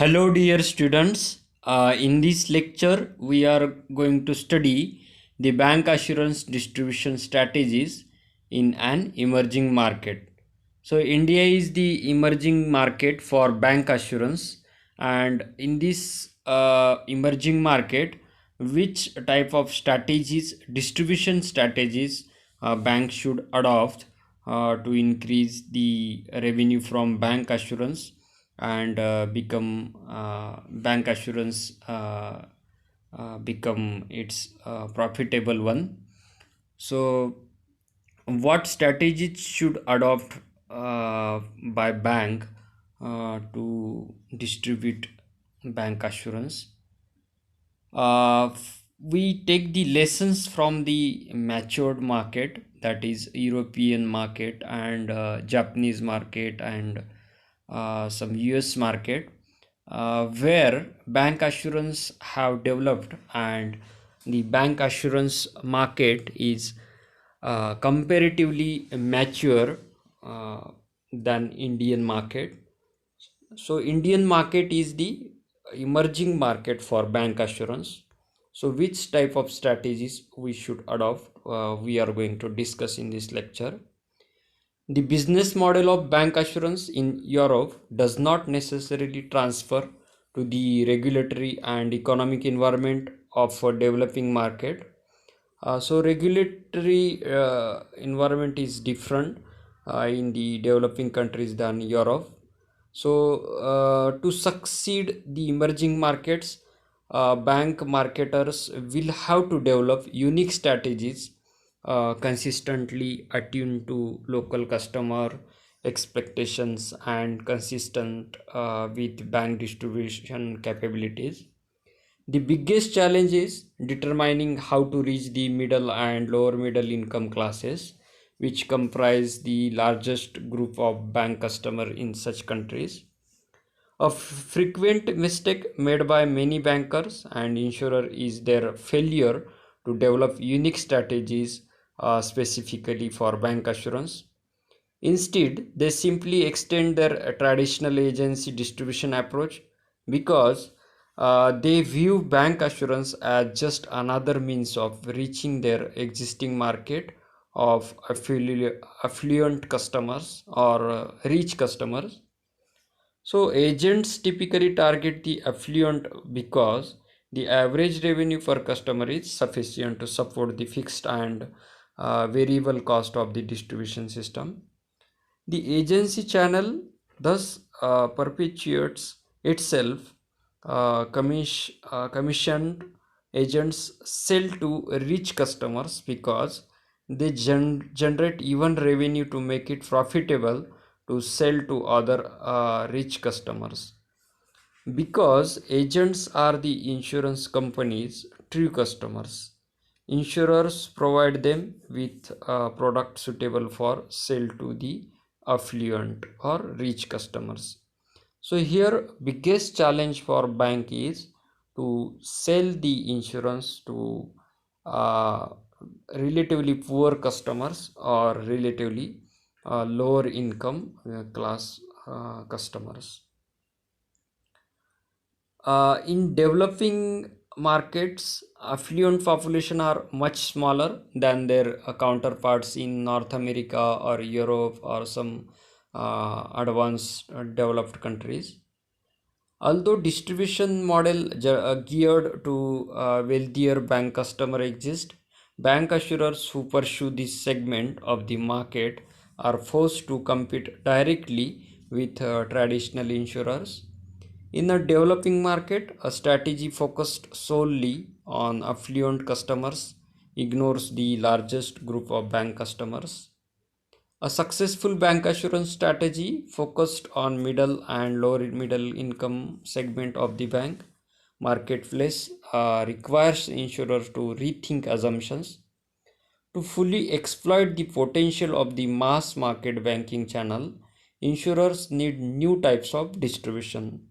Hello, dear students. In this lecture, we are going to study the bank assurance distribution strategies in an emerging market. So, India is the emerging market for bank assurance, and in this emerging market, which type of strategies, distribution strategies, banks should adopt to increase the revenue from bank assurance and become bank assurance become its profitable one. So what strategies should adopt by bank to distribute bank assurance? We take the lessons from the matured market, that is European market and Japanese market and some US market, where bank assurance have developed, and the bank assurance market is comparatively mature than Indian market. So Indian market is the emerging market for bank assurance. So which type of strategies we should adopt, we are going to discuss in this lecture. The business model of bank assurance in Europe does not necessarily transfer to the regulatory and economic environment of a developing market. So regulatory environment is different in the developing countries than Europe. So to succeed the emerging markets, bank marketers will have to develop unique strategies consistently attuned to local customer expectations and consistent with bank distribution capabilities. The biggest challenge is determining how to reach the middle and lower middle income classes, which comprise the largest group of bank customer in such countries. A frequent mistake made by many bankers and insurer is their failure to develop unique strategies specifically for bank assurance. Instead, they simply extend their traditional agency distribution approach because they view bank assurance as just another means of reaching their existing market of affluent customers or rich customers. So agents typically target the affluent because the average revenue per customer is sufficient to support the fixed and variable cost of the distribution system. The agency channel thus perpetuates itself. Commissioned agents sell to rich customers because they generate even revenue to make it profitable to sell to other rich customers. Because agents are the insurance company's true customers, insurers provide them with a product suitable for sale to the affluent or rich customers. So here biggest challenge for bank is to sell the insurance to uh, relatively poor customers or relatively lower income class customers. In developing markets, affluent population are much smaller than their counterparts in North America or Europe or some advanced developed countries. Although distribution model geared to wealthier bank customer exist, bank assurers who pursue this segment of the market are forced to compete directly with traditional insurers. In a developing market, a strategy focused solely on affluent customers ignores the largest group of bank customers. A successful bank assurance strategy focused on middle and lower middle income segment of the bank marketplace requires insurers to rethink assumptions. To fully exploit the potential of the mass market banking channel, insurers need new types of distribution,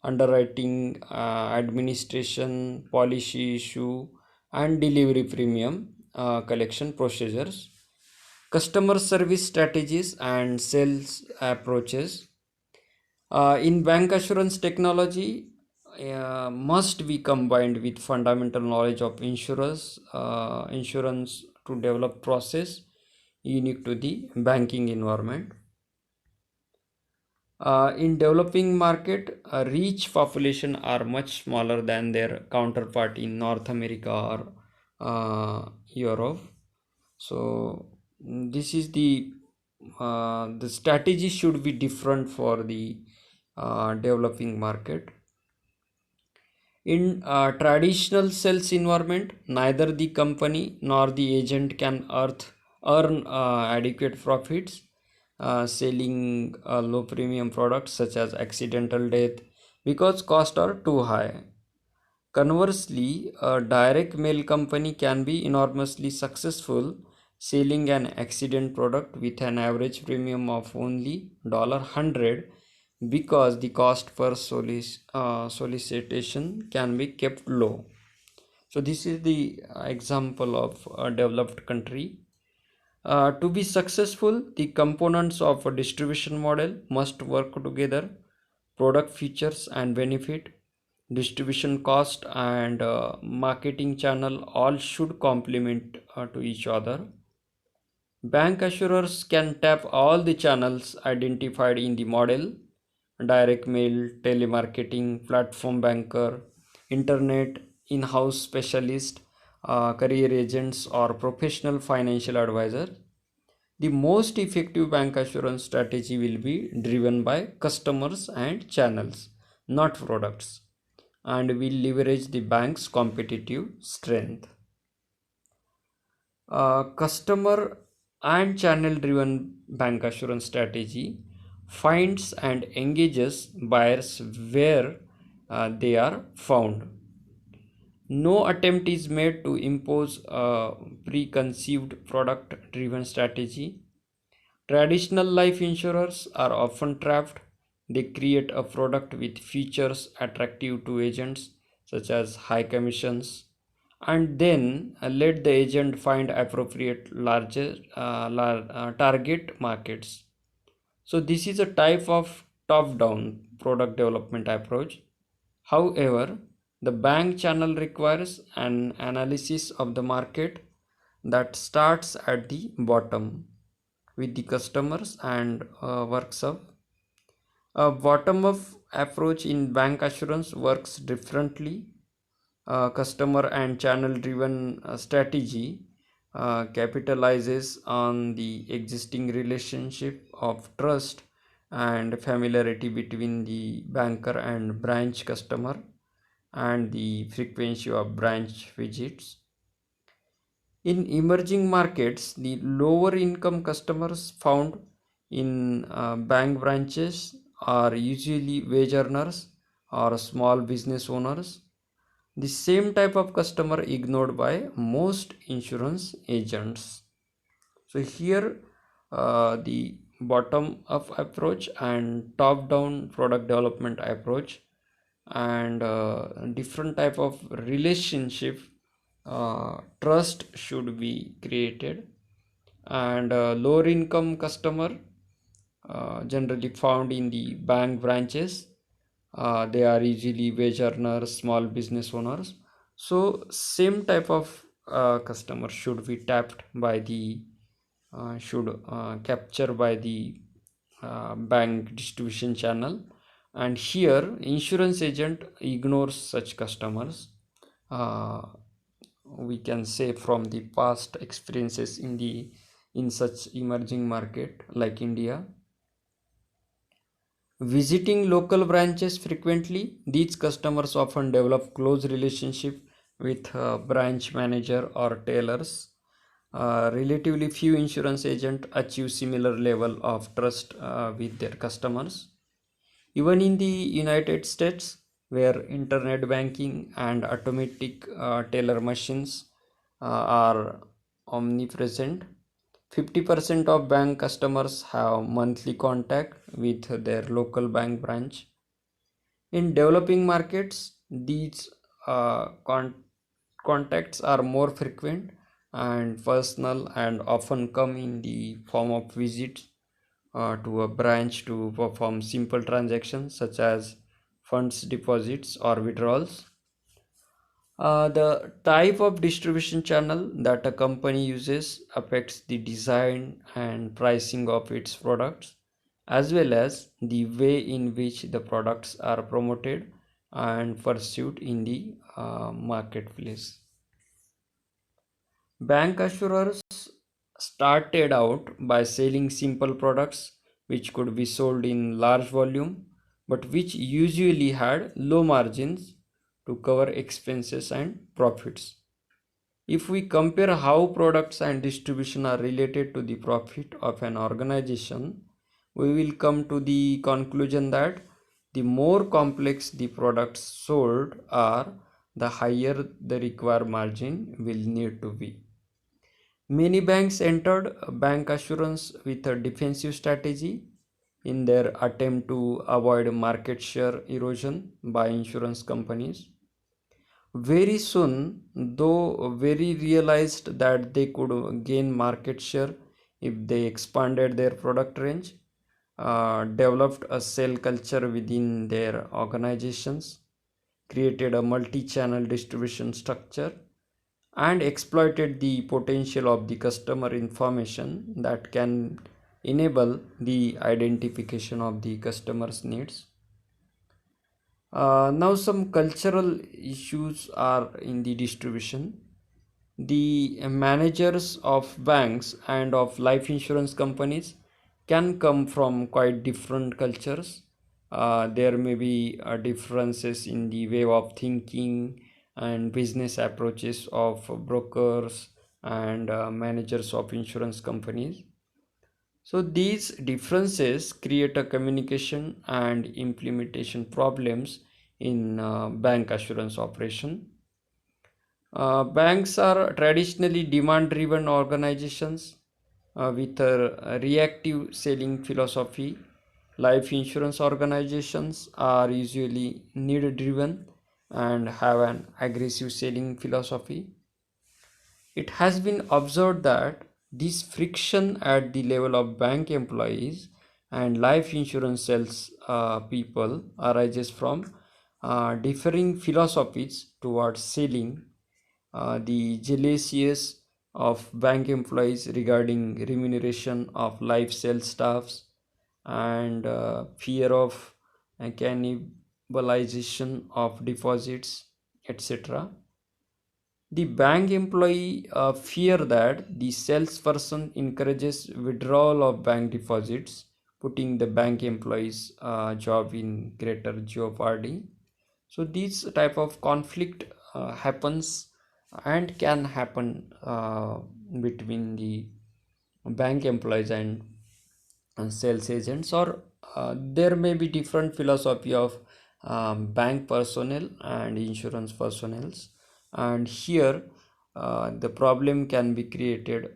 underwriting, administration, policy issue, and delivery premium collection procedures, customer service strategies, and sales approaches. In bank assurance technology, must be combined with fundamental knowledge of insurance to develop process unique to the banking environment. In developing market, a rich population are much smaller than their counterpart in North America or Europe. So this is the strategy should be different for the developing market. In traditional sales environment, neither the company nor the agent can earn adequate profits selling low premium products such as accidental death because costs are too high. Conversely, a direct mail company can be enormously successful selling an accident product with an average premium of only $100 because the cost per solicitation can be kept low. So this is the example of a developed country. To be successful, the components of a distribution model must work together. Product features and benefit, distribution cost, and marketing channel all should complement to each other. Bank assurers can tap all the channels identified in the model: direct mail, telemarketing, platform banker, internet, in house specialist, career agents, or professional financial advisor. The most effective bank assurance strategy will be driven by customers and channels, not products, and will leverage the bank's competitive strength. Customer and channel driven bank assurance strategy finds and engages buyers where they are found. No attempt is made to impose a preconceived product driven strategy. Traditional life insurers are often trapped. They create a product with features attractive to agents, such as high commissions, and then let the agent find appropriate larger target markets. So, this is a type of top down product development approach. However, the bank channel requires an analysis of the market that starts at the bottom with the customers and works up. A bottom up approach in bank assurance works differently. Customer and channel driven strategy capitalizes on the existing relationship of trust and familiarity between the banker and branch customer and the frequency of branch visits. In emerging markets, the lower income customers found in bank branches are usually wage earners or small business owners, the same type of customer ignored by most insurance agents. So here the bottom up approach and top down product development approach and different type of relationship trust should be created, and lower income customer generally found in the bank branches, they are usually wage earners, small business owners. So same type of customer should be tapped by the should capture by the bank distribution channel, and here insurance agent ignores such customers. uh, we can say from the past experiences in such emerging market like India. Visiting local branches frequently, these customers often develop close relationship with branch manager or tailors. Relatively few insurance agents achieve similar level of trust with their customers. Even in the United States, where internet banking and automatic teller machines are omnipresent, 50% of bank customers have monthly contact with their local bank branch. In developing markets, these contacts are more frequent and personal and often come in the form of visits to a branch to perform simple transactions such as funds deposits or withdrawals. The type of distribution channel that a company uses affects the design and pricing of its products, as well as the way in which the products are promoted and pursued in the marketplace. Bank assurers started out by selling simple products which could be sold in large volume but which usually had low margins to cover expenses and profits. If we compare how products and distribution are related to the profit of an organization, we will come to the conclusion that the more complex the products sold are, the higher the required margin will need to be. Many banks entered bank assurance with a defensive strategy in their attempt to avoid market share erosion by insurance companies. Very soon, though, very realized that they could gain market share if they expanded their product range, developed a sale culture within their organizations, created a multi channel distribution structure, and exploited the potential of the customer information that can enable the identification of the customer's needs. Now, some cultural issues are in the distribution. The managers of banks and of life insurance companies can come from quite different cultures. There may be differences in the way of thinking and business approaches of brokers and managers of insurance companies. So these differences create a communication and implementation problems in bank assurance operation. Banks are traditionally demand driven organizations with a reactive selling philosophy. Life insurance organizations are usually need driven and have an aggressive selling philosophy. It has been observed that this friction at the level of bank employees and life insurance sales people arises from differing philosophies towards selling, the jealousies of bank employees regarding remuneration of life sales staffs, and fear of cannibalization of deposits, etc. The bank employee fear that the salesperson encourages withdrawal of bank deposits, putting the bank employee's job in greater jeopardy. So this type of conflict happens and can happen between the bank employees and sales agents, or there may be different philosophy of bank personnel and insurance personnels, and here the problem can be created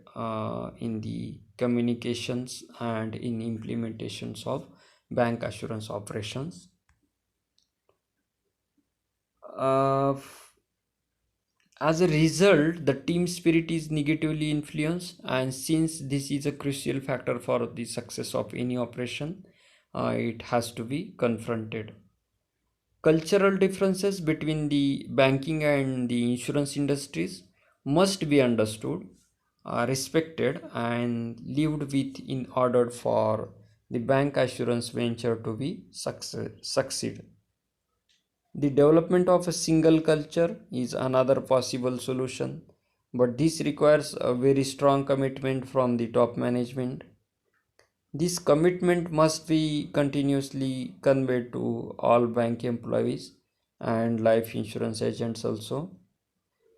in the communications and in implementations of bank assurance operations. uh, as a result, the team spirit is negatively influenced, and since this is a crucial factor for the success of any operation, it has to be confronted. Cultural differences between the banking and the insurance industries must be understood, respected, and lived with in order for the bank assurance venture to be succeed. The development of a single culture is another possible solution, but this requires a very strong commitment from the top management. This commitment must be continuously conveyed to all bank employees and life insurance agents also.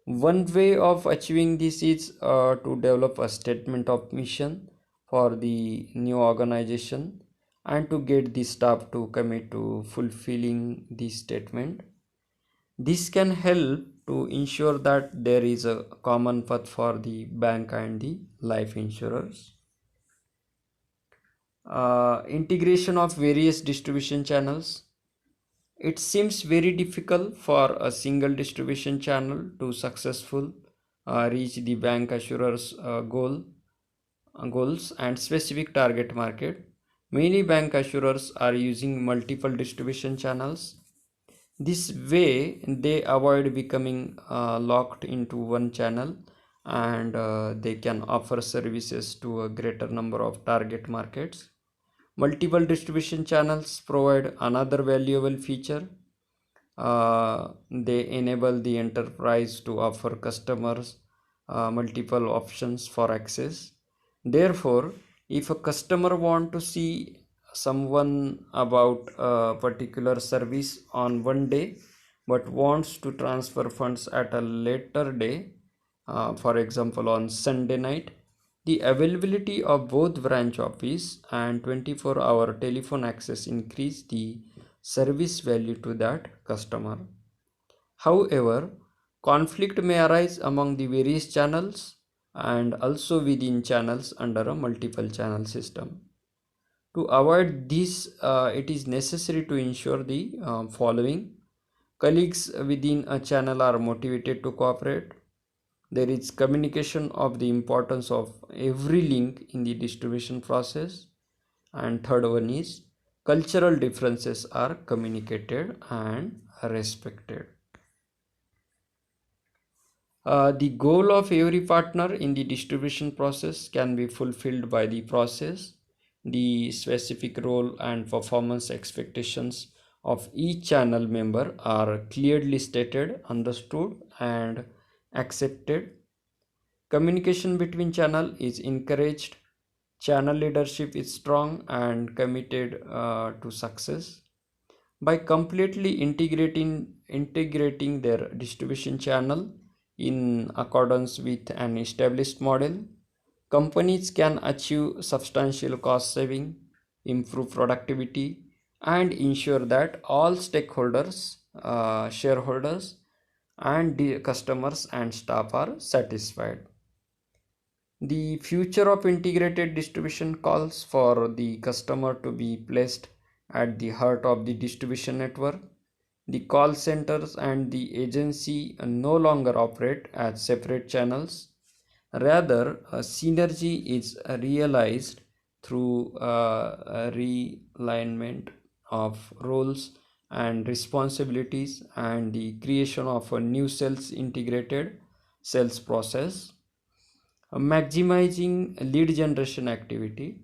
One way of achieving this is to develop a statement of mission for the new organization and to get the staff to commit to fulfilling this statement. This can help to ensure that there is a common path for the bank and the life insurers. Integration of various distribution channels. It seems very difficult for a single distribution channel to successful reach the bank assurers goals and specific target market. Many bank assurers are using multiple distribution channels. This way they avoid becoming locked into one channel, and they can offer services to a greater number of target markets. Multiple distribution channels provide another valuable feature. They enable the enterprise to offer customers multiple options for access. Therefore, if a customer want to see someone about a particular service on one day but wants to transfer funds at a later day, for example on Sunday night, the availability of both branch office and 24-hour telephone access increase the service value to that customer. However, conflict may arise among the various channels and also within channels under a multiple channel system. To avoid this, it is necessary to ensure the following. Colleagues within a channel are motivated to cooperate. There is communication of the importance of every link in the distribution process. And third one is cultural differences are communicated and respected. The goal of every partner in the distribution process can be fulfilled by the process. The specific role and performance expectations of each channel member are clearly stated, understood, and accepted. Communication between channel is encouraged. Channel leadership is strong and committed to success. By completely integrating their distribution channel in accordance with an established model, companies can achieve substantial cost saving, improve productivity, and ensure that all stakeholders, shareholders, and the customers and staff are satisfied. The future of integrated distribution calls for the customer to be placed at the heart of the distribution network. The call centers and the agency no longer operate as separate channels. Rather, a synergy is realized through a realignment of roles and responsibilities and the creation of a new sales integrated sales process. Maximizing lead generation activity.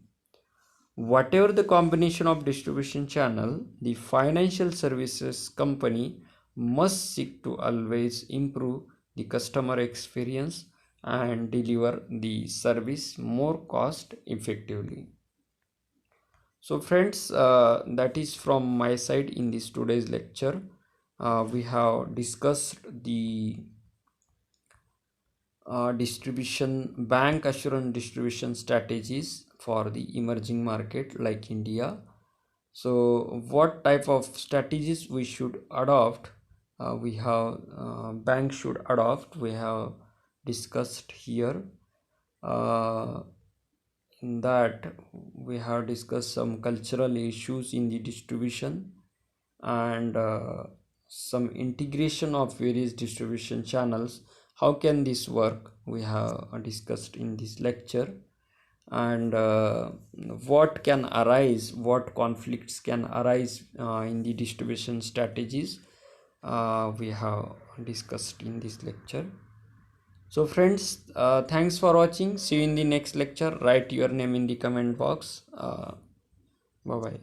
Whatever the combination of distribution channel, the financial services company must seek to always improve the customer experience and deliver the service more cost effectively. So friends, that is from my side in this today's lecture. We have discussed the distribution bank assurance distribution strategies for the emerging market like India. So what type of strategies we should adopt, we have bank should adopt, we have discussed here. In that we have discussed some cultural issues in the distribution and some integration of various distribution channels. How can this work, we have discussed in this lecture. And what can arise, what conflicts can arise in the distribution strategies, we have discussed in this lecture. So friends, thanks for watching. See you in the next lecture. Write your name in the comment box. Bye bye.